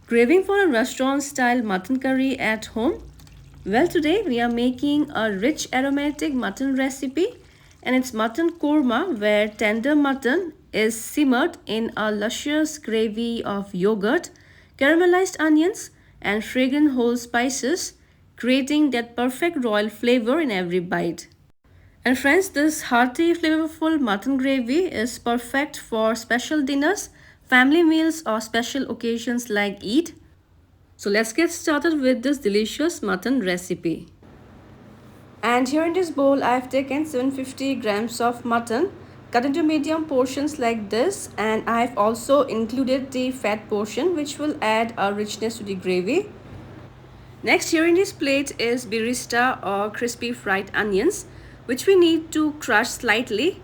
Craving for a restaurant-style mutton curry at home? Well, today we are making a rich aromatic mutton recipe, and it's mutton korma where tender mutton is simmered in a luscious gravy of yogurt, caramelized onions, and fragrant whole spices, creating that perfect royal flavor in every bite. And friends, this hearty, flavorful mutton gravy is perfect for special dinners, family meals, or special occasions like Eid. So let's get started with this delicious mutton recipe. And here in this bowl, I've taken 750 grams of mutton cut into medium portions like this, and I've also included the fat portion, which will add a richness to the gravy. Next, here in this plate is birista or crispy fried onions, which we need to crush slightly.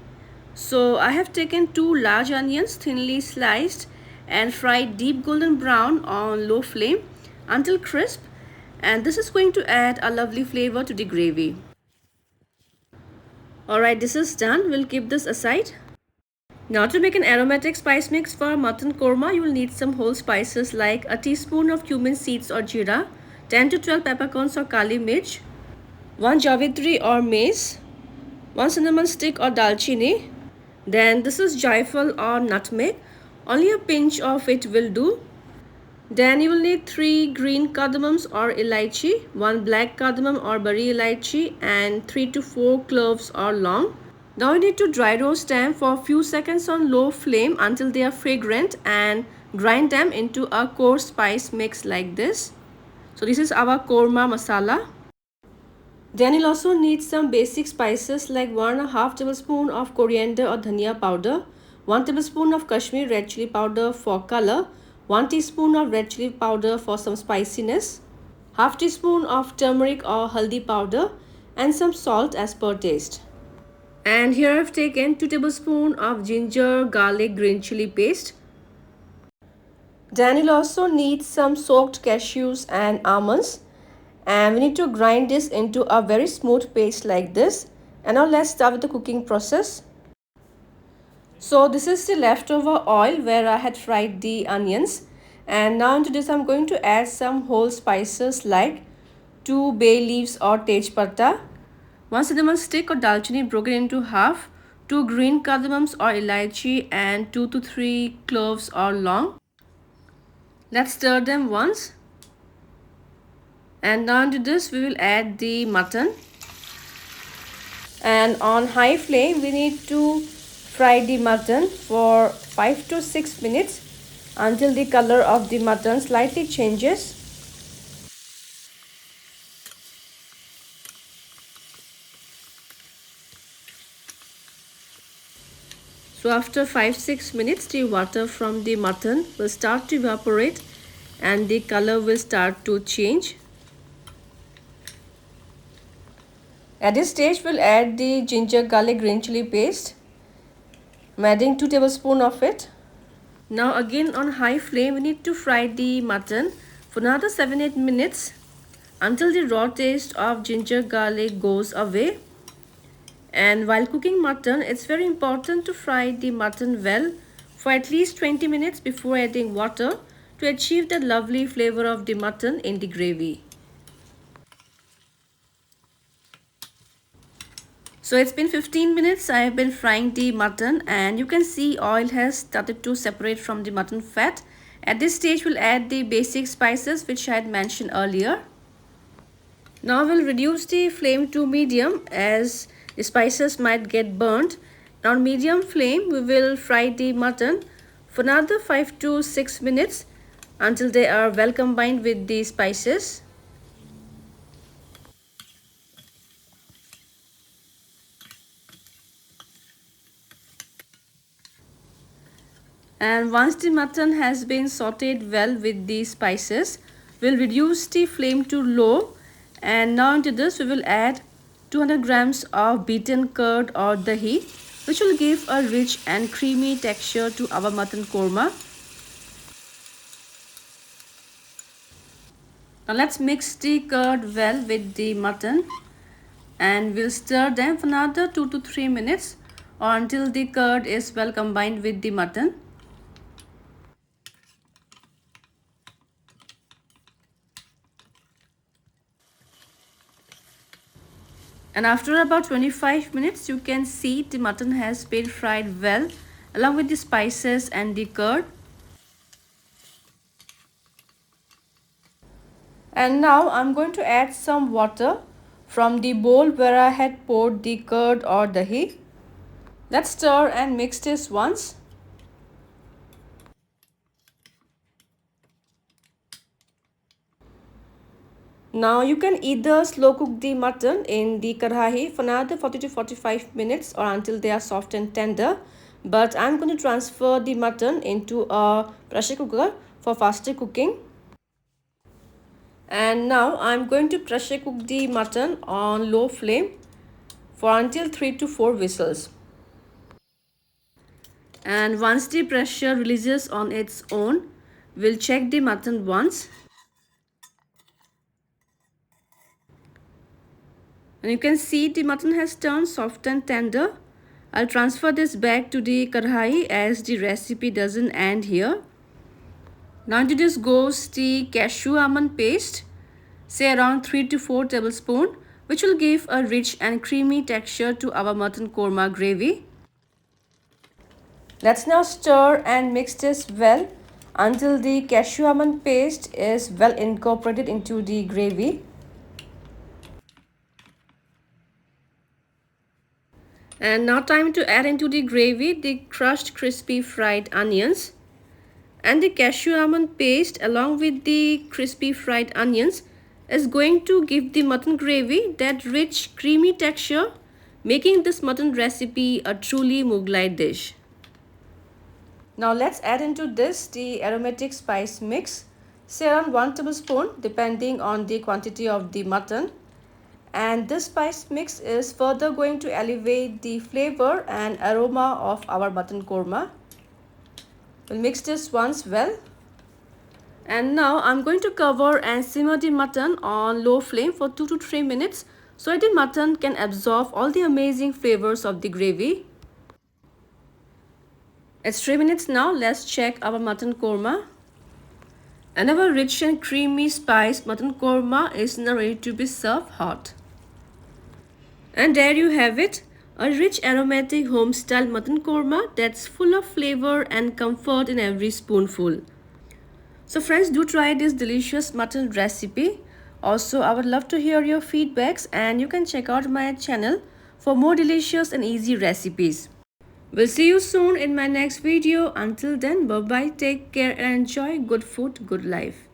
So I have taken 2 large onions thinly sliced and fried deep golden brown on low flame until crisp, and this is going to add a lovely flavor to the gravy. Alright, this is done. We'll keep this aside. Now to make an aromatic spice mix for mutton korma, you will need some whole spices like a teaspoon of cumin seeds or jeera, 10 to 12 peppercorns or kali mirch, 1 javitri or mace, 1 cinnamon stick or dalchini. Then this is jaifal or nutmeg. Only a pinch of it will do. Then you will need 3 green cardamoms or elaichi, 1 black cardamom or bari elaichi, and 3 to 4 cloves or long. Now you need to dry roast them for a few seconds on low flame until they are fragrant and grind them into a coarse spice mix like this. So this is our korma masala. Then you'll also need some basic spices like 1.5 tablespoon of coriander or dhania powder, 1 tablespoon of Kashmiri red chili powder for color, 1 teaspoon of red chili powder for some spiciness, half teaspoon of turmeric or haldi powder, and some salt as per taste. And here I've taken 2 tablespoons of ginger garlic green chili paste. Then you'll also need some soaked cashews and almonds. And we need to grind this into a very smooth paste like this. And now let's start with the cooking process. So this is the leftover oil where I had fried the onions, and now into this I'm going to add some whole spices like 2 bay leaves or tej patta, 1 cinnamon stick or dalchini broken into half, 2 green cardamoms or elaichi, and 2 to 3 cloves or long. Let's stir them once. And now into this we will add the mutton, and on high flame we need to fry the mutton for 5 to 6 minutes until the color of the mutton slightly changes. So after 5-6 minutes the water from the mutton will start to evaporate and the color will start to change. At this stage, we'll add the ginger garlic green chili paste. I'm adding 2 tablespoons of it. Now again on high flame, we need to fry the mutton for another 7-8 minutes until the raw taste of ginger garlic goes away. And while cooking mutton, it's very important to fry the mutton well for at least 20 minutes before adding water to achieve the lovely flavor of the mutton in the gravy. So it's been 15 minutes I have been frying the mutton, and you can see oil has started to separate from the mutton fat. At this stage we'll add the basic spices which I had mentioned earlier. Now we'll reduce the flame to medium as the spices might get burnt. On medium flame we will fry the mutton for another 5 to 6 minutes until they are well combined with the spices. And once the mutton has been sauteed well with the spices, we'll reduce the flame to low, and now into this we will add 200 grams of beaten curd or dahi, which will give a rich and creamy texture to our mutton korma. Now let's mix the curd well with the mutton, and we'll stir them for another 2 to 3 minutes or until the curd is well combined with the mutton. And after about 25 minutes, you can see the mutton has been fried well along with the spices and the curd. And now I'm going to add some water from the bowl where I had poured the curd or dahi. Let's stir and mix this once. Now you can either slow cook the mutton in the karahi for another 40 to 45 minutes or until they are soft and tender. But I'm going to transfer the mutton into a pressure cooker for faster cooking. And now I'm going to pressure cook the mutton on low flame for until 3 to 4 whistles. And once the pressure releases on its own, we'll check the mutton once. And you can see the mutton has turned soft and tender. I'll transfer this back to the kadhai as the recipe doesn't end here. Now into this goes the cashew almond paste, say around 3 to 4 tablespoons, which will give a rich and creamy texture to our mutton korma gravy. Let's now stir and mix this well until the cashew almond paste is well incorporated into the gravy. And now time to add into the gravy the crushed crispy fried onions and the cashew almond paste along with the crispy fried onions is going to give the mutton gravy that rich creamy texture, making this mutton recipe a truly Mughlai dish. Now let's add into this the aromatic spice mix, say around 1 tablespoon depending on the quantity of the mutton. And this spice mix is further going to elevate the flavor and aroma of our mutton korma. We'll mix this once well. And now I'm going to cover and simmer the mutton on low flame for 2 to 3 minutes so that the mutton can absorb all the amazing flavors of the gravy. It's 3 minutes now. Let's check our mutton korma. And our rich and creamy spiced mutton korma is now ready to be served hot. And there you have it, a rich aromatic home-style mutton korma that's full of flavor and comfort in every spoonful. So friends, do try this delicious mutton recipe. Also, I would love to hear your feedbacks and you can check out my channel for more delicious and easy recipes. We'll see you soon in my next video. Until then, bye-bye, take care and enjoy good food, good life.